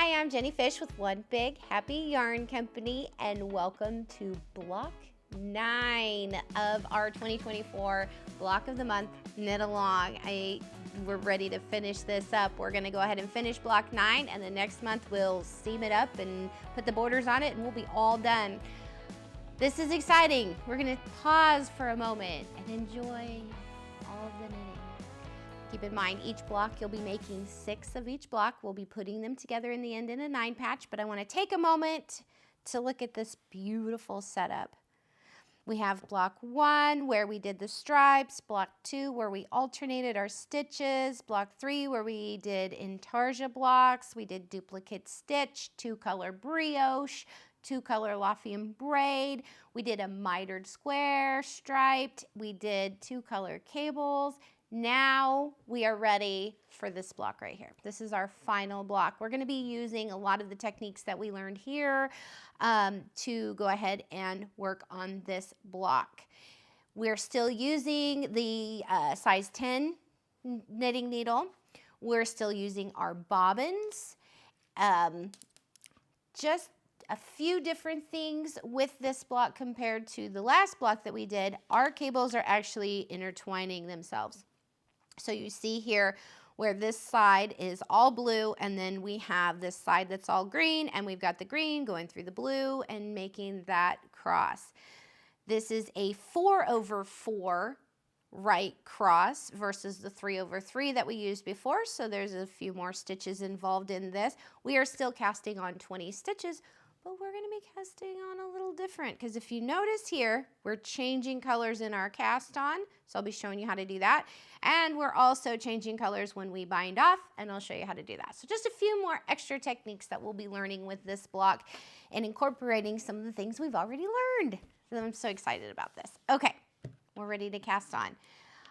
Hi, I'm Jenny Fish with One Big Happy Yarn Company, and welcome to block 9 of our 2024 block of the month knit along. We're ready to finish this up. We're going to go ahead and finish block 9, and the next month we'll seam it up and put the borders on it, and we'll be all done. This is exciting. We're going to pause for a moment and enjoy all of the knitting. Keep in mind, each block you'll be making 6 of each block. We'll be putting them together in the end in a 9 patch, but I want to take a moment to look at this beautiful setup. We have block 1 where we did the stripes, block 2 where we alternated our stitches, block 3 where we did intarsia blocks, we did duplicate stitch, 2-color brioche, 2-color Lothian braid, we did a mitered square striped, we did 2-color cables. Now we are ready for this block right here. This is our final block. We're going to be using a lot of the techniques that we learned here to go ahead and work on this block. We're still using the size 10 knitting needle. We're still using our bobbins. Just a few different things with this block compared to the last block that we did. Our cables are actually intertwining themselves. So you see here where this side is all blue, and then we have this side that's all green, and we've got the green going through the blue and making that cross. This is a 4/4 right cross versus the 3/3 that we used before, so there's a few more stitches involved in this. We are still casting on 20 stitches, but we're going to be casting on a little different, because if you notice here, we're changing colors in our cast on, so I'll be showing you how to do that. And we're also changing colors when we bind off, and I'll show you how to do that. So just a few more extra techniques that we'll be learning with this block and incorporating some of the things we've already learned. So I'm so excited about this. Okay, we're ready to cast on.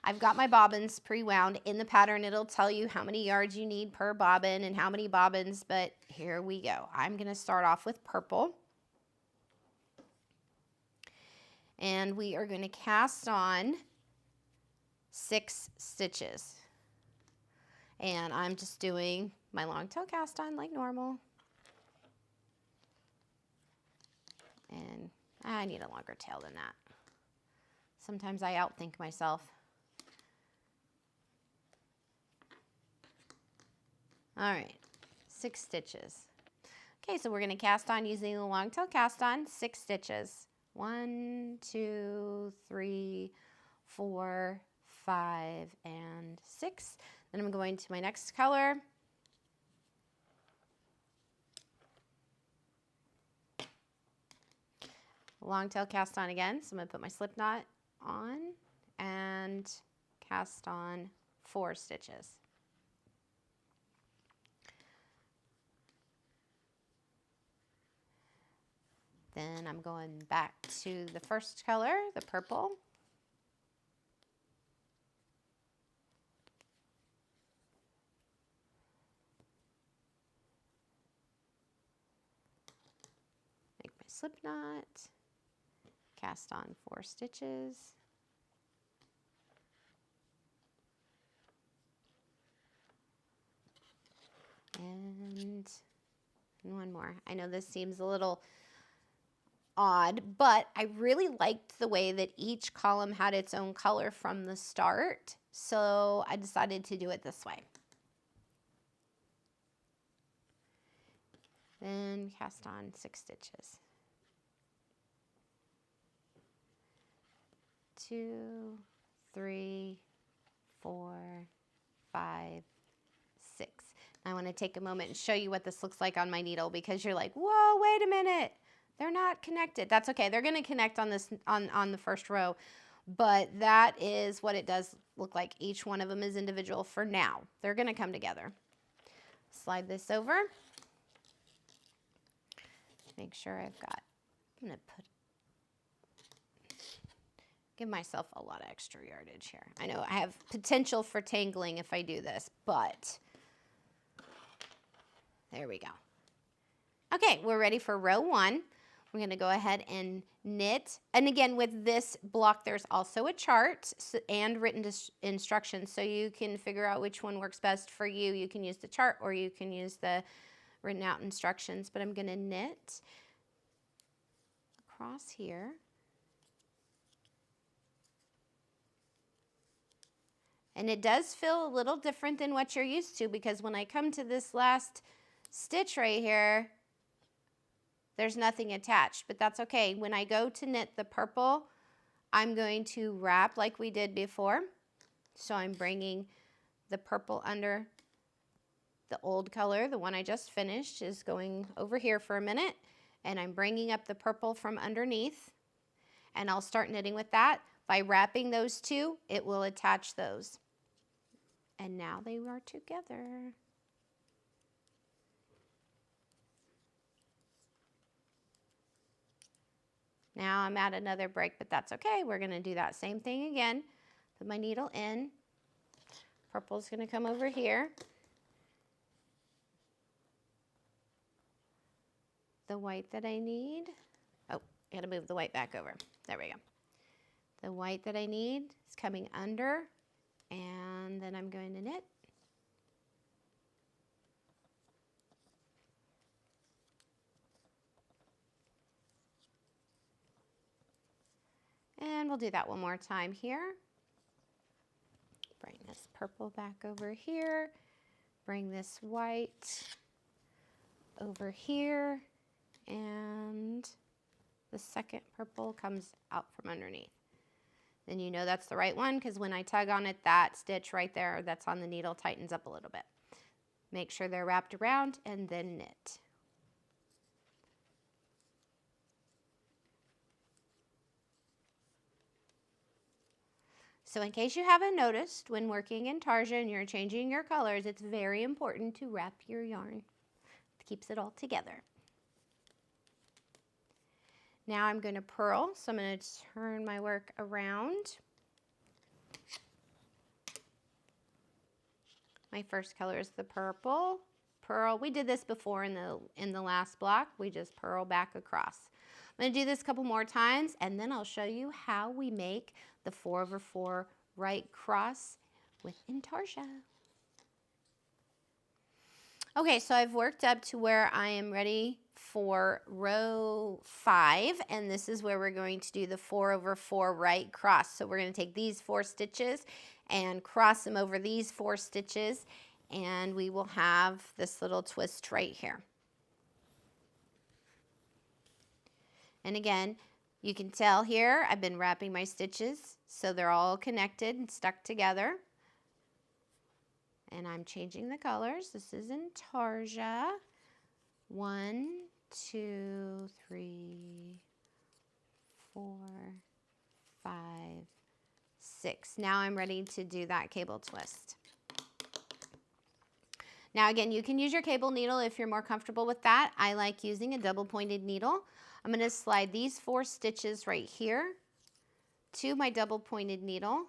I've got my bobbins pre-wound. In the pattern, it'll tell you how many yards you need per bobbin and how many bobbins, but here we go. I'm going to start off with purple. And we are going to cast on 6 stitches. And I'm just doing my long tail cast on like normal. And I need a longer tail than that. Sometimes I outthink myself. All right, 6 stitches. Okay, so we're going to cast on using the long tail cast on, 6 stitches. 1, 2, 3, 4, 5, and 6. Then I'm going to my next color. Long tail cast on again, so I'm going to put my slip knot on and cast on 4 stitches. Then I'm going back to the first color, the purple. Make my slip knot, cast on 4 stitches. And one more. I know this seems a little odd, but I really liked the way that each column had its own color from the start, so I decided to do it this way. Then cast on 6 stitches. 2, 3, 4, 5, 6. I want to take a moment and show you what this looks like on my needle, because you're like, whoa, wait a minute. They're not connected. That's okay. They're going to connect on this on the first row, but that is what it does look like. Each one of them is individual for now. They're going to come together. Slide this over. Make sure I've got, I'm going to give myself a lot of extra yardage here. I know I have potential for tangling if I do this, but there we go. Okay, we're ready for row 1. We're going to go ahead and knit. And again, with this block, there's also a chart and written instructions, so you can figure out which one works best for you. You can use the chart or you can use the written out instructions, but I'm going to knit across here. And it does feel a little different than what you're used to, because when I come to this last stitch right here, there's nothing attached, but that's okay. When I go to knit the purple, I'm going to wrap like we did before. So I'm bringing the purple under the old color, the one I just finished is going over here for a minute, and I'm bringing up the purple from underneath, and I'll start knitting with that. By wrapping those two, it will attach those. And now they are together. Now I'm at another break, but that's okay. We're going to do that same thing again. Put my needle in. Purple's going to come over here. The white that I need. Oh, I got to move the white back over. There we go. The white that I need is coming under, and then I'm going to knit. And we'll do that one more time here. Bring this purple back over here. Bring this white over here. And the second purple comes out from underneath. Then you know that's the right one, because when I tug on it, that stitch right there that's on the needle tightens up a little bit. Make sure they're wrapped around and then knit. So in case you haven't noticed, when working in Tarja and you're changing your colors, it's very important to wrap your yarn. It keeps it all together. Now I'm going to purl, so I'm going to turn my work around. My first color is the purple. Purl, we did this before in the last block. We just purl back across. I'm going to do this a couple more times, and then I'll show you how we make the 4/4 right cross with Intarsia. Okay, so I've worked up to where I am ready for row 5, and this is where we're going to do the 4/4 right cross. So we're going to take these 4 stitches and cross them over these 4 stitches, and we will have this little twist right here. And again, you can tell here I've been wrapping my stitches so they're all connected and stuck together. And I'm changing the colors. This is Intarsia. 1, 2, 3, 4, 5, 6. Now I'm ready to do that cable twist. Now again, you can use your cable needle if you're more comfortable with that. I like using a double pointed needle. I'm going to slide these 4 stitches right here to my double pointed needle,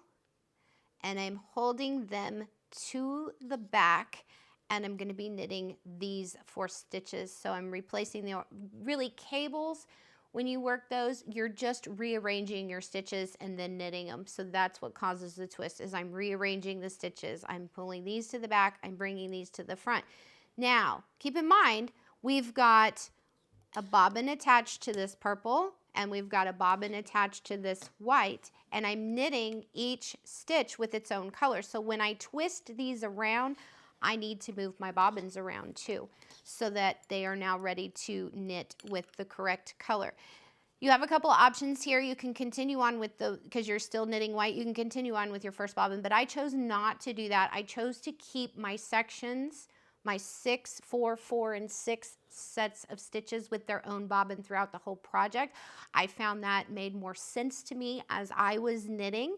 and I'm holding them to the back, and I'm going to be knitting these 4 stitches. So I'm replacing the really cables. When you work those, you're just rearranging your stitches and then knitting them. So that's what causes the twist, is I'm rearranging the stitches. I'm pulling these to the back, I'm bringing these to the front. Now, keep in mind, we've got a bobbin attached to this purple, and we've got a bobbin attached to this white, and I'm knitting each stitch with its own color. So when I twist these around, I need to move my bobbins around too, so that they are now ready to knit with the correct color. You have a couple of options here. You can continue on with because you're still knitting white, you can continue on with your first bobbin, but I chose not to do that. I chose to keep my sections, my 6, 4, 4, and 6 sets of stitches with their own bobbin throughout the whole project. I found that made more sense to me as I was knitting,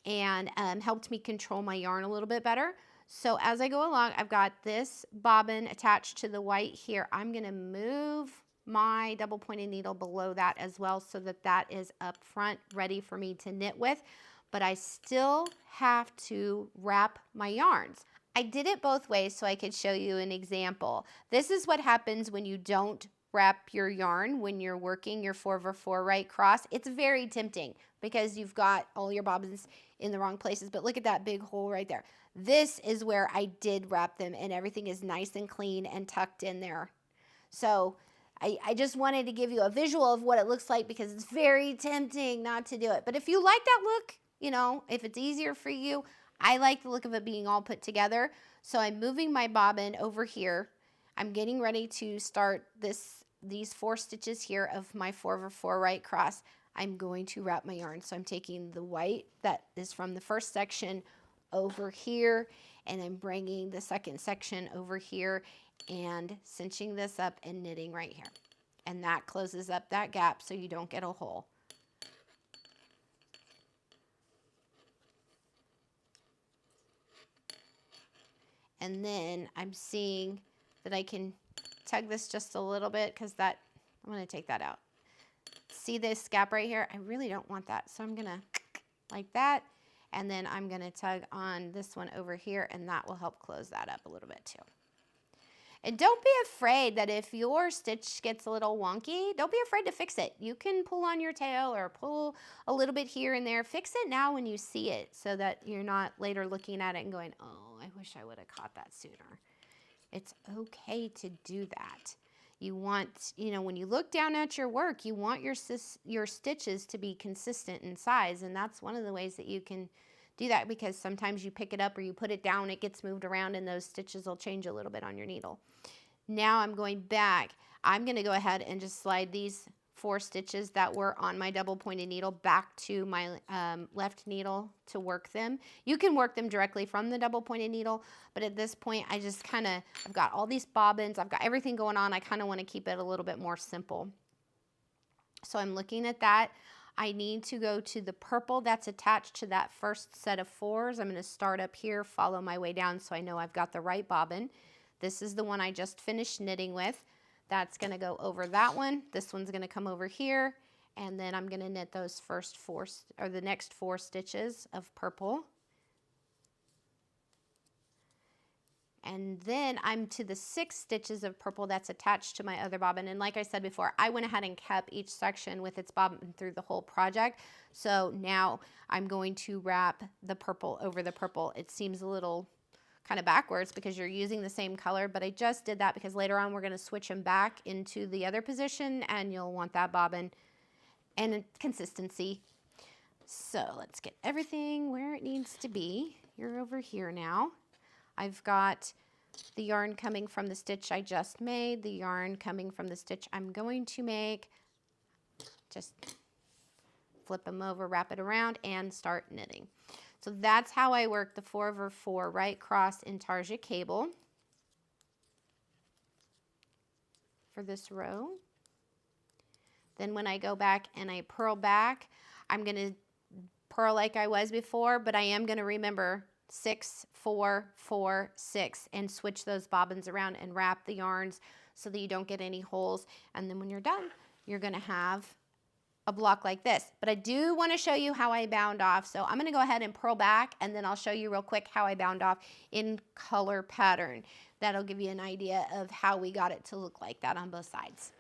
and helped me control my yarn a little bit better. So as I go along, I've got this bobbin attached to the white here. I'm going to move my double pointed needle below that as well, so that that is up front ready for me to knit with, but I still have to wrap my yarns. I did it both ways so I could show you an example. This is what happens when you don't wrap your yarn when you're working your 4/4 right cross. It's very tempting because you've got all your bobbins in the wrong places, but look at that big hole right there. This is where I did wrap them, and everything is nice and clean and tucked in there. So I just wanted to give you a visual of what it looks like because it's very tempting not to do it. But if you like that look, you know, if it's easier for you, I like the look of it being all put together. So I'm moving my bobbin over here. I'm getting ready to start these 4 stitches here of my 4/4 right cross. I'm going to wrap my yarn. So I'm taking the white that is from the first section over here, and I'm bringing the second section over here and cinching this up and knitting right here. And that closes up that gap so you don't get a hole. And then I'm seeing that I can tug this just a little bit because I'm going to take that out. See this gap right here? I really don't want that. So I'm going to like that. And then I'm going to tug on this one over here, and that will help close that up a little bit too. And don't be afraid that if your stitch gets a little wonky, don't be afraid to fix it. You can pull on your tail or pull a little bit here and there. Fix it now when you see it so that you're not later looking at it and going, oh, I wish I would have caught that sooner. It's okay to do that. You want, you know, when you look down at your work, you want your stitches to be consistent in size, and that's one of the ways that you can do that, because sometimes you pick it up or you put it down, it gets moved around, and those stitches will change a little bit on your needle. Now I'm going back. I'm going to go ahead and just slide these 4 stitches that were on my double pointed needle back to my left needle to work them. You can work them directly from the double pointed needle, but at this point I just I've got all these bobbins, I've got everything going on. I kind of want to keep it a little bit more simple. So I'm looking at that. I need to go to the purple that's attached to that first set of 4s. I'm going to start up here, follow my way down so I know I've got the right bobbin. This is the one I just finished knitting with. That's going to go over that one. This one's going to come over here, and then I'm going to knit those the next 4 stitches of purple. And then I'm to the 6 stitches of purple that's attached to my other bobbin. And like I said before, I went ahead and kept each section with its bobbin through the whole project. So now I'm going to wrap the purple over the purple. It seems a little kind of backwards because you're using the same color, but I just did that because later on we're going to switch them back into the other position, and you'll want that bobbin and consistency. So let's get everything where it needs to be. You're over here now. I've got the yarn coming from the stitch I just made, the yarn coming from the stitch I'm going to make. Just flip them over, wrap it around, and start knitting. So that's how I work the 4/4 right cross intarsia cable for this row. Then when I go back and I purl back, I'm going to purl like I was before, but I am going to remember 6, 4, 4, 6, and switch those bobbins around and wrap the yarns so that you don't get any holes. And then when you're done, you're going to have a block like this. But I do want to show you how I bound off. So I'm going to go ahead and purl back, and then I'll show you real quick how I bound off in color pattern. That'll give you an idea of how we got it to look like that on both sides.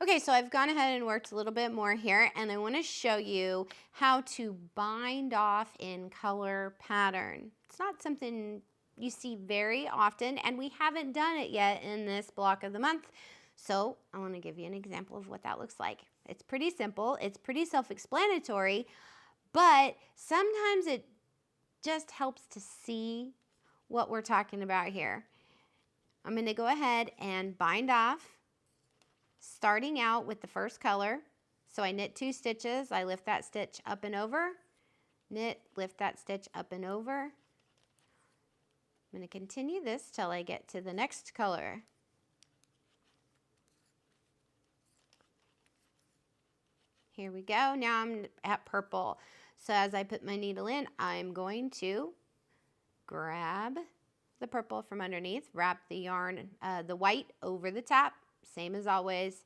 Okay, so I've gone ahead and worked a little bit more here, and I want to show you how to bind off in color pattern. It's not something you see very often, and we haven't done it yet in this block of the month. So I want to give you an example of what that looks like. It's pretty simple. It's pretty self-explanatory, but sometimes it just helps to see what we're talking about here. I'm going to go ahead and bind off, starting out with the first color. So I knit 2 stitches, I lift that stitch up and over, knit, lift that stitch up and over. I'm going to continue this till I get to the next color. Here we go. Now I'm at purple. So as I put my needle in, I'm going to grab the purple from underneath, wrap the yarn, the white over the top, same as always,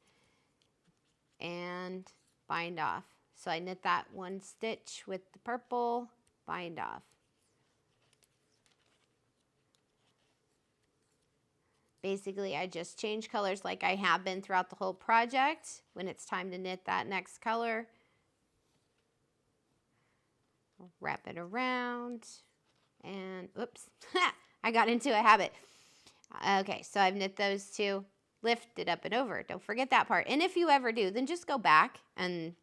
and bind off. So I knit that 1 stitch with the purple, bind off. Basically, I just change colors like I have been throughout the whole project. When it's time to knit that next color, I'll wrap it around and oops, I got into a habit. Okay, so I've knit those two, lift it up and over. Don't forget that part. And if you ever do, then just go back and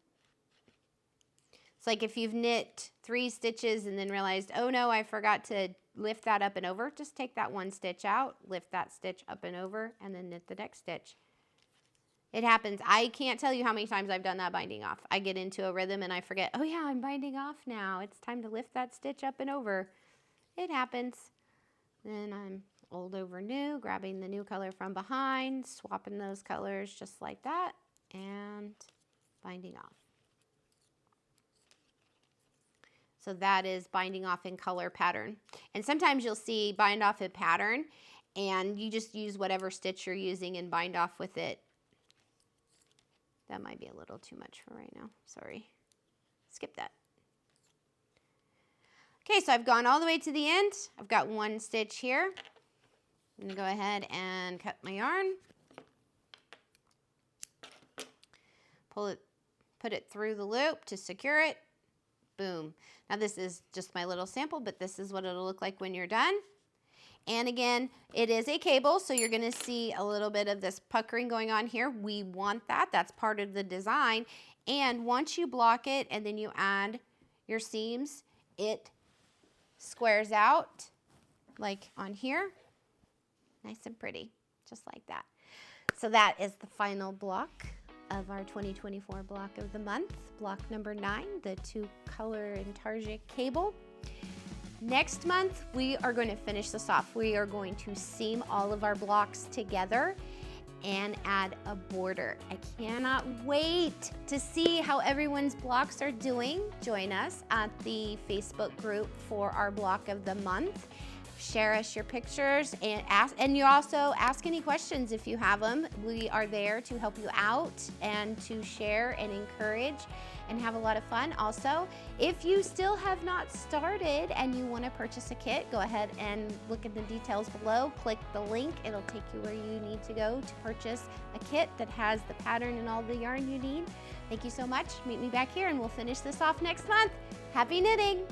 it's like if you've knit 3 stitches and then realized, oh no, I forgot to lift that up and over, just take that 1 stitch out, lift that stitch up and over, and then knit the next stitch. It happens. I can't tell you how many times I've done that binding off. I get into a rhythm and I forget, oh yeah, I'm binding off now. It's time to lift that stitch up and over. It happens. Then I'm old over new, grabbing the new color from behind, swapping those colors just like that, and binding off. So that is binding off in color pattern. And sometimes you'll see bind off in pattern and you just use whatever stitch you're using and bind off with it. That might be a little too much for right now. Sorry. Skip that. Okay, so I've gone all the way to the end. I've got 1 stitch here. I'm going to go ahead and cut my yarn. Pull it, put it through the loop to secure it. Boom. Now this is just my little sample, but this is what it'll look like when you're done. And again, it is a cable, so you're gonna see a little bit of this puckering going on here. We want that, that's part of the design. And once you block it and then you add your seams, it squares out like on here. Nice and pretty, just like that. So that is the final block of our 2024 block of the month, block number 9, the 2-color intarsia cable. Next month, we are going to finish this off. We are going to seam all of our blocks together and add a border. I cannot wait to see how everyone's blocks are doing. Join us at the Facebook group for our block of the month. Share us your pictures and you also ask any questions if you have them. We are there to help you out and to share and encourage and have a lot of fun. Also, if you still have not started and you want to purchase a kit, go ahead and look at the details below. Click the link. It'll take you where you need to go to purchase a kit that has the pattern and all the yarn you need. Thank you so much. Meet me back here and we'll finish this off next month. Happy knitting!